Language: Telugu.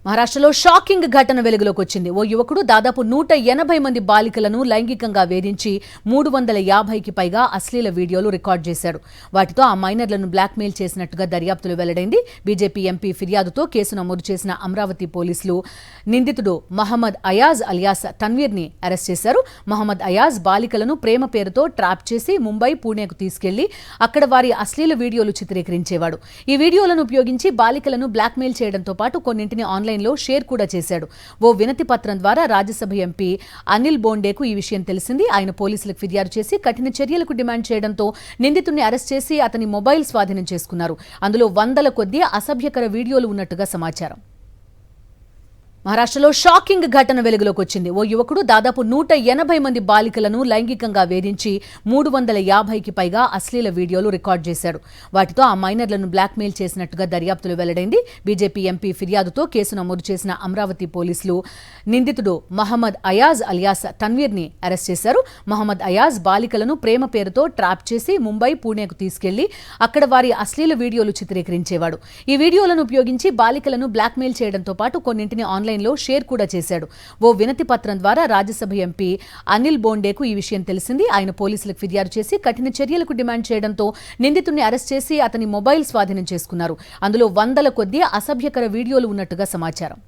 మహారాష్ట్రలో షాకింగ్ ఘటన వెలుగులోకి వచ్చింది. ఓ యువకుడు దాదాపు 180 మంది బాలికలను లైంగికంగా వేధించి 350కి పైగా అశ్లీల వీడియోలు రికార్డ్ చేశాడు. వాటితో ఆ మైనర్లను బ్లాక్మెయిల్ చేసినట్టుగా దర్యాప్తులో వెల్లడైంది. బీజేపీ ఎంపీ ఫిర్యాదుతో కేసు నమోదు చేసిన అమరావతి పోలీసులు నిందితుడు మహమ్మద్ అయాజ్ అలియాస్ తన్వీర్ ని అరెస్ట్ చేశారు. మహమ్మద్ అయాజ్ బాలికలను ప్రేమ పేరుతో ట్రాప్ చేసి ముంబై, పూణేకు తీసుకెళ్లి అక్కడ వారి అశ్లీల వీడియోలు చిత్రీకరించేవాడు. ఈ వీడియోలను ఉపయోగించి బాలికలను బ్లాక్మెయిల్ చేయడంతో పాటు కొన్నింటిని ఆన్లైన్లో షేర్ కూడా చేశాడు. ఓ వినతి పత్రం ద్వారా రాజ్యసభ ఎంపీ అనిల్ బోండేకు ఈ విషయం తెలిసింది. ఆయన పోలీసులకు ఫిర్యాదు చేసి కఠిన చర్యలకు డిమాండ్ చేయడంతో నిందితుడిని అరెస్ట్ చేసి అతని మొబైల్ స్వాధీనం చేసుకున్నారు. అందులో వందల కొద్దీ అసభ్యకర వీడియోలు ఉన్నట్టుగా సమాచారం. మహారాష్ట్రలో షాకింగ్ ఘటన వెలుగులోకి వచ్చింది. ఓ యువకుడు దాదాపు 180 మంది బాలికలను లైంగికంగా వేధించి 350కి పైగా అశ్లీల వీడియోలు రికార్డ్ చేశాడు. వాటితో ఆ మైనర్లను బ్లాక్మెయిల్ చేసినట్టుగా దర్యాప్తులో వెల్లడైంది. బీజేపీ ఎంపీ ఫిర్యాదుతో కేసు నమోదు చేసిన అమరావతి పోలీసులు నిందితుడు మహమ్మద్ అయాజ్ అలియాస్ తన్వీర్ ని అరెస్ట్ చేశారు. మహమ్మద్ అయాజ్ బాలికలను ప్రేమ పేరుతో ట్రాప్ చేసి ముంబై, పూణేకు తీసుకెళ్లి అక్కడ వారి అశ్లీల వీడియోలు చిత్రీకరించేవాడు. ఈ వీడియోలను ఉపయోగించి బాలికలను బ్లాక్మెయిల్ చేయడంతో పాటు కొన్నింటిని ఆన్లైన్లో షేర్ కూడా చేశాడు. ఓ వినతి పత్రం ద్వారా రాజ్యసభ ఎంపీ అనిల్ బోండేకు ఈ విషయం తెలిసింది. ఆయన పోలీసులకు ఫిర్యాదు చేసి కఠిన చర్యలకు డిమాండ్ చేయడంతో నిందితుడిని అరెస్ట్ చేసి అతని మొబైల్ స్వాధీనం చేసుకున్నారు. అందులో వందల కొద్దీ అసభ్యకర వీడియోలు ఉన్నట్టుగా సమాచారం.